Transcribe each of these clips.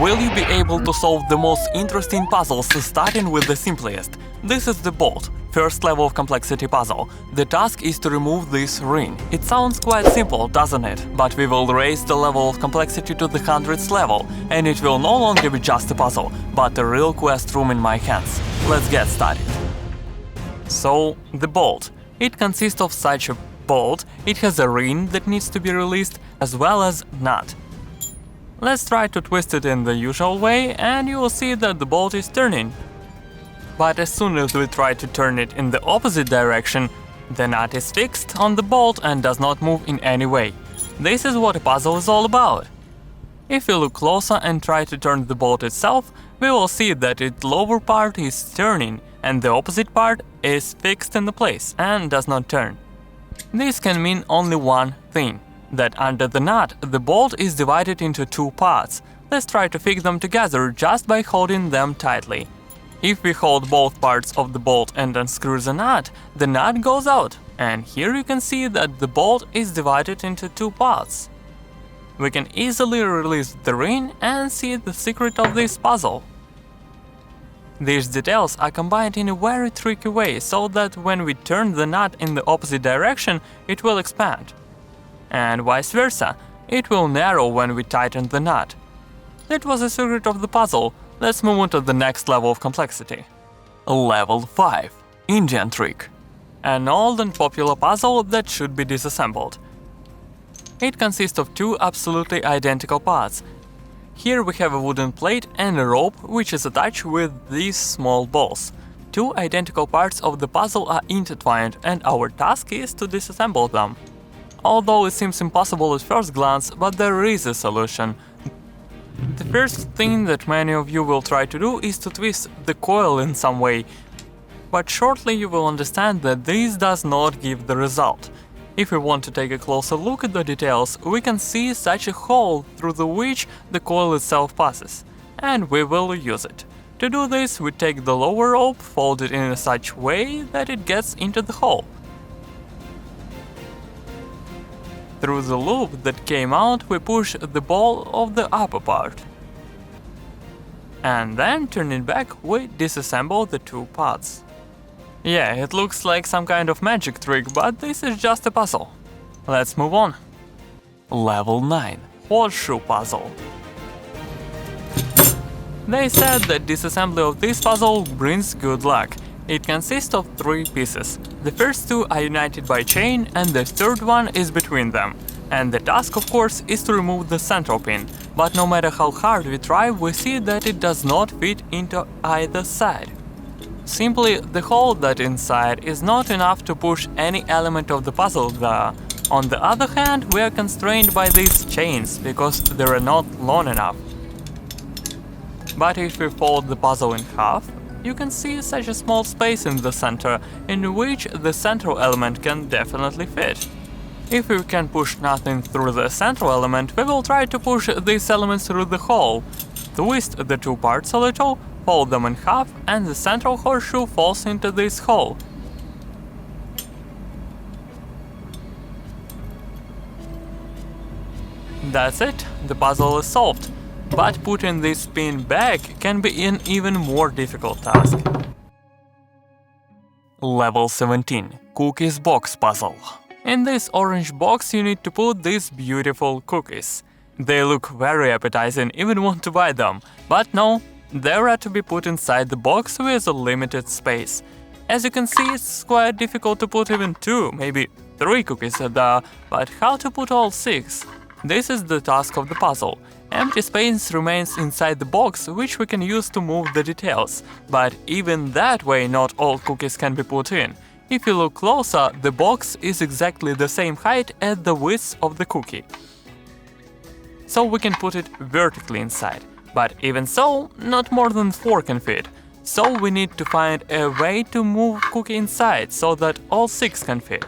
Will you be able to solve the most interesting puzzles starting with the simplest? This is the bolt, first level of complexity puzzle. The task is to remove this ring. It sounds quite simple, doesn't it? But we will raise the level of complexity to the 100th level, and it will no longer be just a puzzle, but a real quest room in my hands. Let's get started. So, the bolt. It consists of such a bolt. It has a ring that needs to be released, as well as nut. Let's try to twist it in the usual way, and you will see that the bolt is turning. But as soon as we try to turn it in the opposite direction, the nut is fixed on the bolt and does not move in any way. This is what a puzzle is all about. If we look closer and try to turn the bolt itself, we will see that its lower part is turning and the opposite part is fixed in the place and does not turn. This can mean only one thing, that under the nut the bolt is divided into two parts. Let's try to fix them together just by holding them tightly. If we hold both parts of the bolt and unscrew the nut goes out, and here you can see that the bolt is divided into two parts. We can easily release the ring and see the secret of this puzzle. These details are combined in a very tricky way, so that when we turn the nut in the opposite direction, it will expand. And vice versa, it will narrow when we tighten the nut. That was the secret of the puzzle. Let's move on to the next level of complexity. Level 5. Indian Trick. An old and popular puzzle that should be disassembled. It consists of two absolutely identical parts. Here we have a wooden plate and a rope which is attached with these small balls. Two identical parts of the puzzle are intertwined, and our task is to disassemble them. Although it seems impossible at first glance, but there is a solution. The first thing that many of you will try to do is to twist the coil in some way, but shortly you will understand that this does not give the result. If we want to take a closer look at the details, we can see such a hole through which the coil itself passes, and we will use it. To do this, we take the lower rope, fold it in such way that it gets into the hole. Through the loop that came out, we push the ball of the upper part. And then, turning back, we disassemble the two parts. Yeah, it looks like some kind of magic trick, but this is just a puzzle. Let's move on. Level 9. Horseshoe Puzzle. They said that disassembly of this puzzle brings good luck. It consists of three pieces. The first two are united by chain, and the third one is between them. And the task, of course, is to remove the central pin. But no matter how hard we try, we see that it does not fit into either side. Simply, the hole that's inside is not enough to push any element of the puzzle there. On the other hand, we are constrained by these chains, because they are not long enough. But if we fold the puzzle in half, you can see such a small space in the center, in which the central element can definitely fit. If we can push nothing through the central element, we will try to push these elements through the hole. Twist the two parts a little, fold them in half, and the central horseshoe falls into this hole. That's it, the puzzle is solved. But putting this pin back can be an even more difficult task. Level 17. Cookies Box Puzzle. In this orange box you need to put these beautiful cookies. They look very appetizing, even want to buy them. But no, they are to be put inside the box with a limited space. As you can see, it's quite difficult to put even 2, maybe 3 cookies there, but how to put all 6? This is the task of the puzzle. Empty space remains inside the box, which we can use to move the details, but even that way not all cookies can be put in. If you look closer, the box is exactly the same height as the width of the cookie. So we can put it vertically inside, but even so, not more than 4 can fit. So we need to find a way to move cookie inside so that all 6 can fit.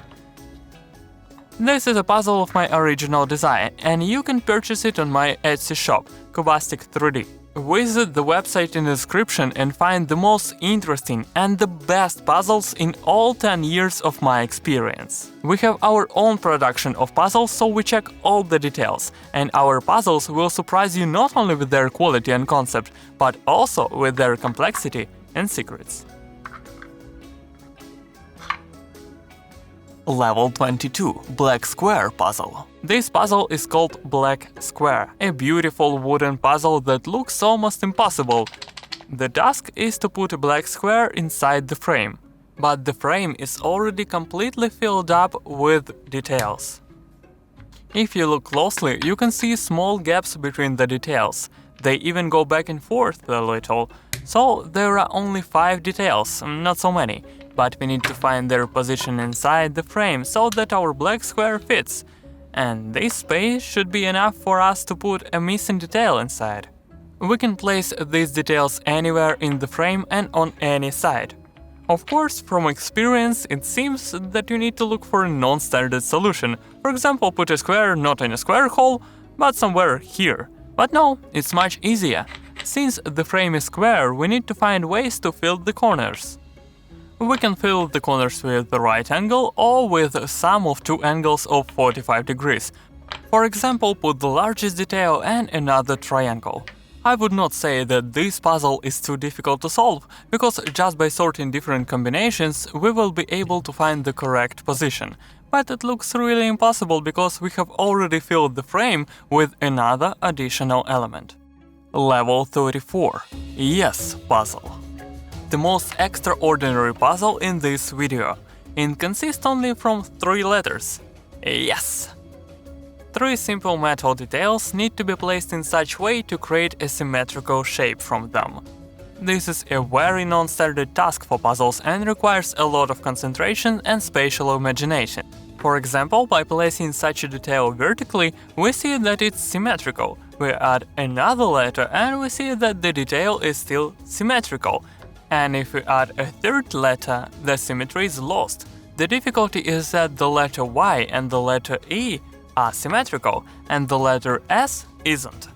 This is a puzzle of my original design, and you can purchase it on my Etsy shop, Cubastic 3D. Visit the website in the description and find the most interesting and the best puzzles in all 10 years of my experience. We have our own production of puzzles, so we check all the details, and our puzzles will surprise you not only with their quality and concept, but also with their complexity and secrets. Level 22 – Black Square Puzzle. This puzzle is called Black Square, a beautiful wooden puzzle that looks almost impossible. The task is to put a black square inside the frame, but the frame is already completely filled up with details. If you look closely, you can see small gaps between the details. They even go back and forth a little, so there are only 5 details, not so many. But we need to find their position inside the frame so that our black square fits. And this space should be enough for us to put a missing detail inside. We can place these details anywhere in the frame and on any side. Of course, from experience, it seems that you need to look for a non-standard solution. For example, put a square not in a square hole, but somewhere here. But no, it's much easier. Since the frame is square, we need to find ways to fill the corners. We can fill the corners with the right angle or with a sum of 2 angles of 45 degrees. For example, put the largest detail and another triangle. I would not say that this puzzle is too difficult to solve, because just by sorting different combinations we will be able to find the correct position. But it looks really impossible because we have already filled the frame with another additional element. Level 34 – Yes Puzzle. The most extraordinary puzzle in this video. It consists only from 3 letters. Yes! 3 simple metal details need to be placed in such way to create a symmetrical shape from them. This is a very non-standard task for puzzles and requires a lot of concentration and spatial imagination. For example, by placing such a detail vertically, we see that it's symmetrical. We add another letter and we see that the detail is still symmetrical. And if we add a 3rd letter, the symmetry is lost. The difficulty is that the letter Y and the letter E are symmetrical, and the letter S isn't.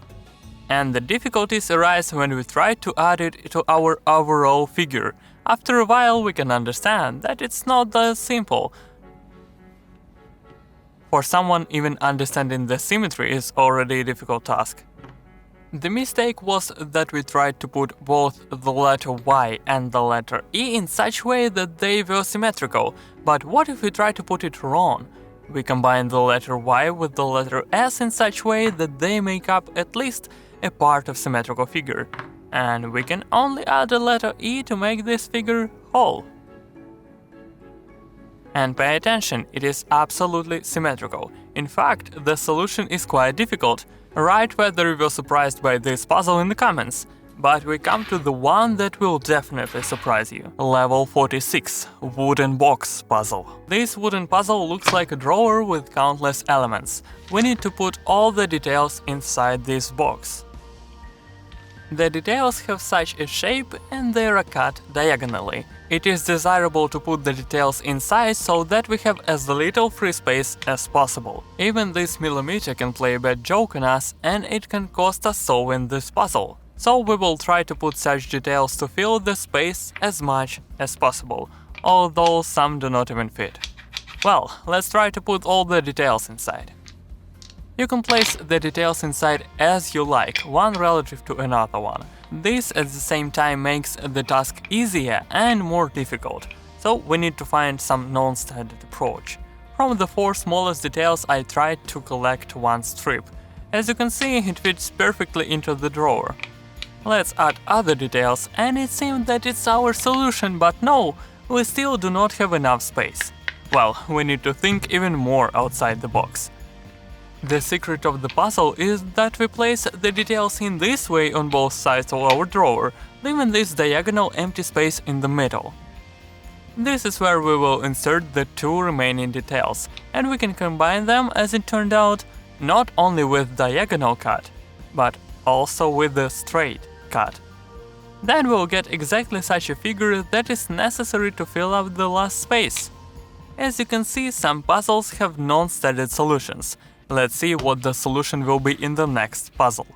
And the difficulties arise when we try to add it to our overall figure. After a while we can understand that it's not that simple. For someone, even understanding the symmetry is already a difficult task. The mistake was that we tried to put both the letter Y and the letter E in such way that they were symmetrical. But what if we try to put it wrong? We combine the letter Y with the letter S in such way that they make up at least a part of symmetrical figure. And we can only add the letter E to make this figure whole. And pay attention, it is absolutely symmetrical. In fact, the solution is quite difficult. Write whether you were surprised by this puzzle in the comments. But we come to the one that will definitely surprise you. Level 46 – Wooden Box Puzzle. This wooden puzzle looks like a drawer with countless elements. We need to put all the details inside this box. The details have such a shape and they are cut diagonally. It is desirable to put the details inside so that we have as little free space as possible. Even this millimeter can play a bad joke on us and it can cost us solving this puzzle. So we will try to put such details to fill the space as much as possible, although some do not even fit. Well, let's try to put all the details inside. You can place the details inside as you like, one relative to another one. This at the same time makes the task easier and more difficult, so we need to find some non-standard approach. From the 4 smallest details I tried to collect one strip. As you can see, it fits perfectly into the drawer. Let's add other details, and it seems that it's our solution, but no, we still do not have enough space. Well, we need to think even more outside the box. The secret of the puzzle is that we place the details in this way on both sides of our drawer, leaving this diagonal empty space in the middle. This is where we will insert the 2 remaining details, and we can combine them, as it turned out, not only with diagonal cut, but also with the straight cut. Then we'll get exactly such a figure that is necessary to fill up the last space. As you can see, some puzzles have non-stated solutions. Let's see what the solution will be in the next puzzle.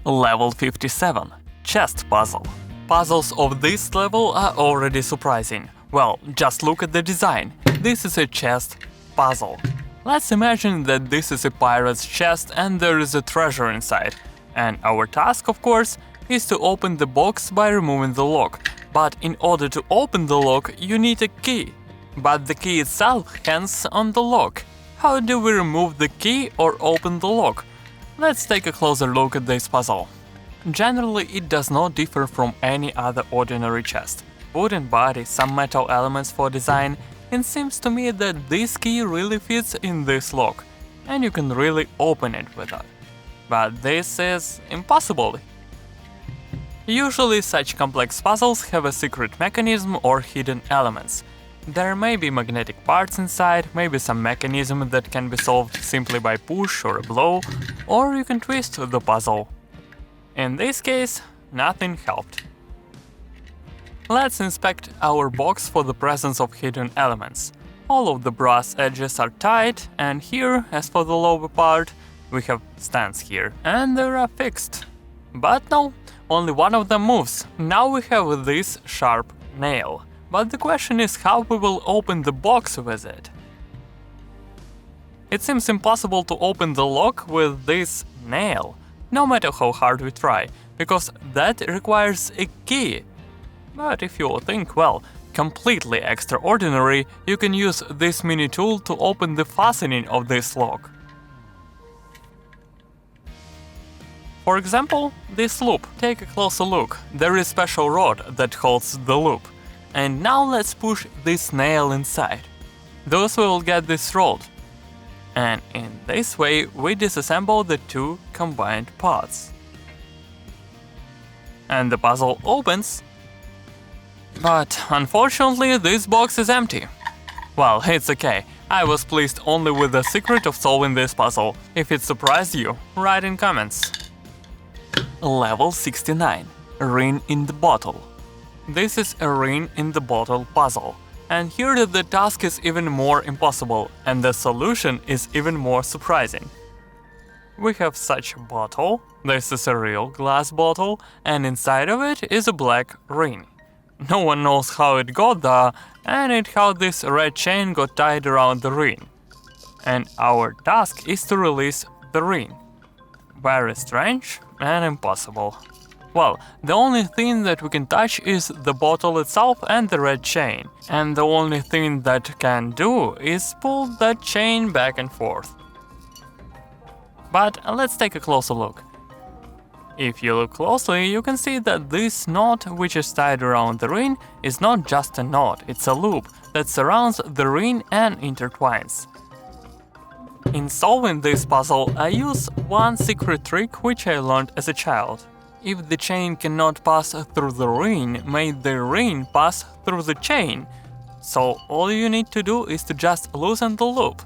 Level 57. Chest Puzzle. Puzzles of this level are already surprising. Well, just look at the design. This is a chest puzzle. Let's imagine that this is a pirate's chest and there is a treasure inside. And our task, of course, is to open the box by removing the lock. But in order to open the lock, you need a key. But the key itself hangs on the lock. How do we remove the key or open the lock? Let's take a closer look at this puzzle. Generally, it does not differ from any other ordinary chest. Wooden body, some metal elements for design. It seems to me that this key really fits in this lock, and you can really open it with it. But this is impossible. Usually such complex puzzles have a secret mechanism or hidden elements. There may be magnetic parts inside, maybe some mechanism that can be solved simply by push or a blow, or you can twist the puzzle. In this case, nothing helped. Let's inspect our box for the presence of hidden elements. All of the brass edges are tight, and here, as for the lower part, we have stands here, and they are fixed. But no, only one of them moves. Now we have this sharp nail. But the question is how we will open the box with it. It seems impossible to open the lock with this nail, no matter how hard we try, because that requires a key. But if you think, well, completely extraordinary, you can use this mini tool to open the fastening of this lock. For example, this loop. Take a closer look. There is a special rod that holds the loop. And now let's push this nail inside. Thus we will get this rod. And in this way we disassemble the two combined parts. And the puzzle opens. But unfortunately this box is empty. Well, it's okay. I was pleased only with the secret of solving this puzzle. If it surprised you, write in comments. Level 69. Ring in the Bottle. This is a ring in the bottle puzzle, and here the task is even more impossible, and the solution is even more surprising. We have such a bottle, this is a real glass bottle, and inside of it is a black ring. No one knows how it got there, and how this red chain got tied around the ring. And our task is to release the ring. Very strange and impossible. Well, the only thing that we can touch is the bottle itself and the red chain. And the only thing that can do is pull that chain back and forth. But let's take a closer look. If you look closely, you can see that this knot, which is tied around the ring, is not just a knot, it's a loop that surrounds the ring and intertwines. In solving this puzzle, I use one secret trick which I learned as a child. If the chain cannot pass through the ring, may the ring pass through the chain. So all you need to do is to just loosen the loop.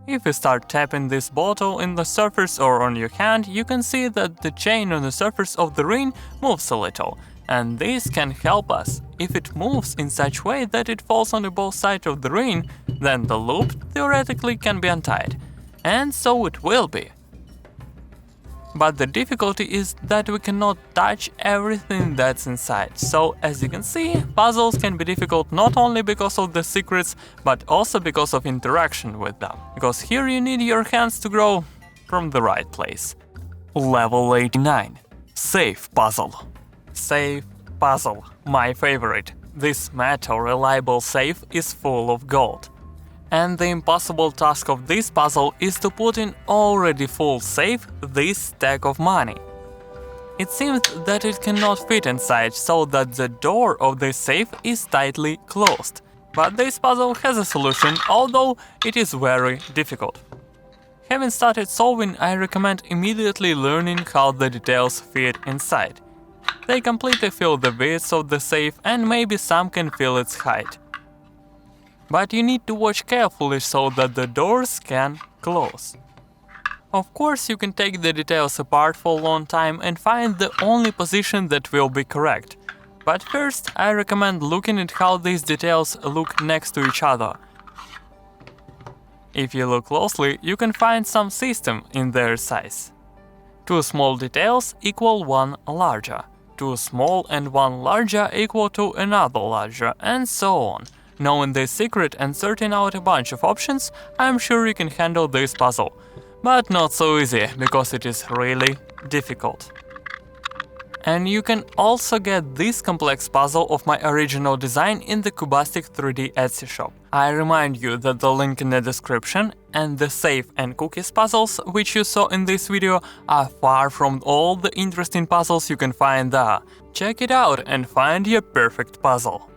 If you start tapping this bottle in the surface or on your hand, you can see that the chain on the surface of the ring moves a little. And this can help us. If it moves in such way that it falls on both sides of the ring, then the loop theoretically can be untied. And so it will be. But the difficulty is that we cannot touch everything that's inside. So, as you can see, puzzles can be difficult not only because of the secrets, but also because of interaction with them. Because here you need your hands to grow from the right place. Level 89. Safe Puzzle. Safe Puzzle. My favorite. This metal reliable safe is full of gold. And the impossible task of this puzzle is to put in already full safe this stack of money. It seems that it cannot fit inside, so that the door of this safe is tightly closed. But this puzzle has a solution, although it is very difficult. Having started solving, I recommend immediately learning how the details fit inside. They completely fill the width of the safe and maybe some can fill its height. But you need to watch carefully so that the doors can close. Of course, you can take the details apart for a long time and find the only position that will be correct. But first, I recommend looking at how these details look next to each other. If you look closely, you can find some system in their size. 2 small details equal 1 larger. 2 small and 1 larger equal to another larger, and so on. Knowing this secret and sorting out a bunch of options, I'm sure you can handle this puzzle. But not so easy, because it is really difficult. And you can also get this complex puzzle of my original design in the Cubastic 3D Etsy shop. I remind you that the link in the description and the safe and cookies puzzles, which you saw in this video, are far from all the interesting puzzles you can find there. Check it out and find your perfect puzzle.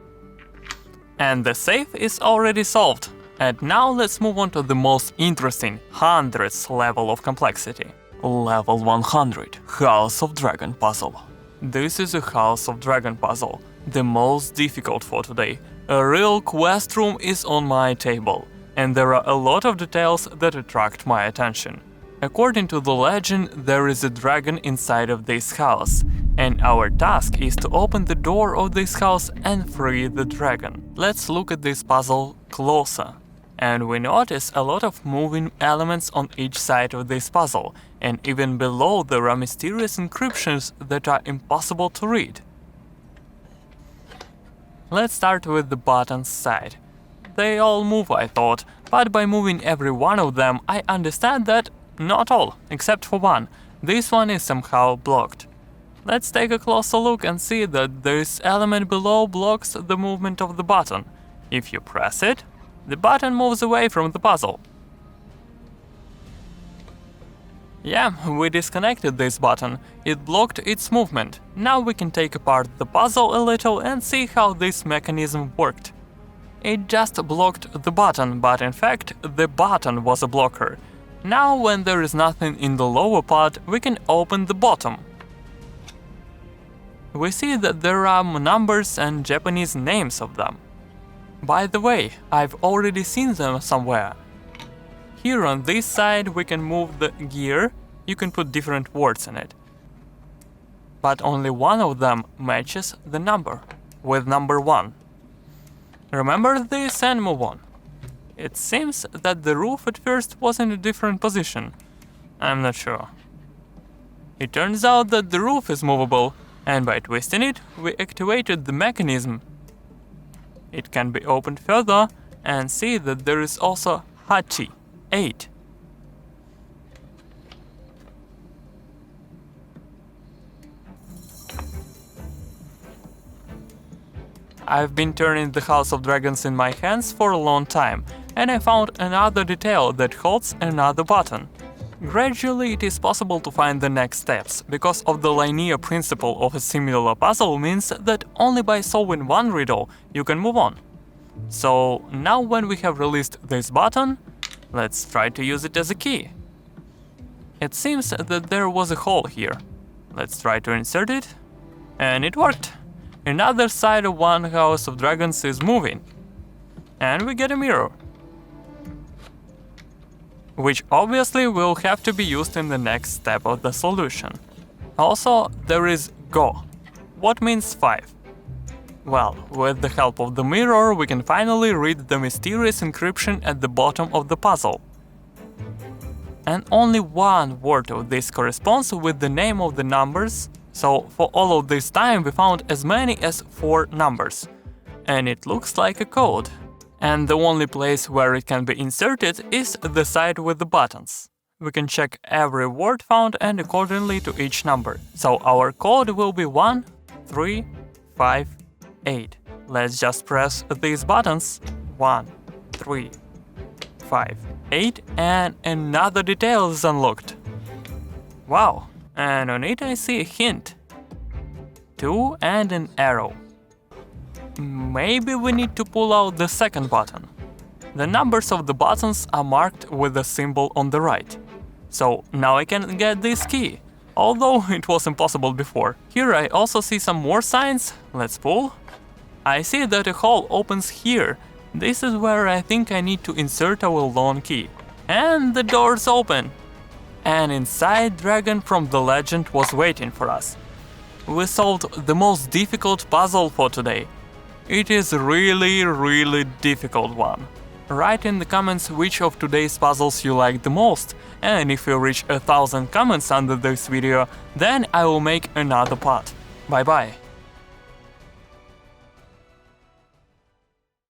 And the safe is already solved. And now let's move on to the most interesting 100th level of complexity. Level 100, House of Dragon puzzle. This is a House of Dragon puzzle, the most difficult for today. A real quest room is on my table, and there are a lot of details that attract my attention. According to the legend, there is a dragon inside of this house, and our task is to open the door of this house and free the dragon. Let's look at this puzzle closer. And we notice a lot of moving elements on each side of this puzzle, and even below there are mysterious inscriptions that are impossible to read. Let's start with the buttons side. They all move, I thought, but by moving every one of them, I understand that not all, except for one. This one is somehow blocked. Let's take a closer look and see that this element below blocks the movement of the button. If you press it, the button moves away from the puzzle. Yeah, we disconnected this button. It blocked its movement. Now we can take apart the puzzle a little and see how this mechanism worked. It just blocked the button, but in fact, the button was a blocker. Now, when there is nothing in the lower part, we can open the bottom. We see that there are numbers and Japanese names of them. By the way, I've already seen them somewhere. Here on this side we can move the gear, you can put different words in it. But only one of them matches the number, with number 1. Remember this and move on. It seems that the roof at first was in a different position. I'm not sure. It turns out that the roof is movable, and by twisting it, we activated the mechanism. It can be opened further and see that there is also Hachi, 8. I've been turning the House of Dragons in my hands for a long time, and I found another detail that holds another button. Gradually it is possible to find the next steps, because of the linear principle of a similar puzzle means that only by solving one riddle you can move on. So now when we have released this button, let's try to use it as a key. It seems that there was a hole here. Let's try to insert it, and it worked. Another side of one House of Dragons is moving, and we get a mirror, which obviously will have to be used in the next step of the solution. Also, there is Go. What means 5? Well, with the help of the mirror, we can finally read the mysterious encryption at the bottom of the puzzle. And only one word of this corresponds with the name of the numbers, so for all of this time we found as many as 4 numbers. And it looks like a code. And the only place where it can be inserted is the side with the buttons. We can check every word found and accordingly to each number. So our code will be 1, 3, 5, 8. Let's just press these buttons. 1, 3, 5, 8, and another detail is unlocked. Wow, and on it I see a hint. 2 and an arrow. Maybe we need to pull out the second button. The numbers of the buttons are marked with a symbol on the right. So now I can get this key, although it was impossible before. Here I also see some more signs. Let's pull. I see that a hole opens here. This is where I think I need to insert our lone key. And the doors open. An inside dragon from the legend was waiting for us. We solved the most difficult puzzle for today. It is really difficult one. Write in the comments which of today's puzzles you like the most, and if you reach 1000 comments under this video, then I will make another part. Bye bye!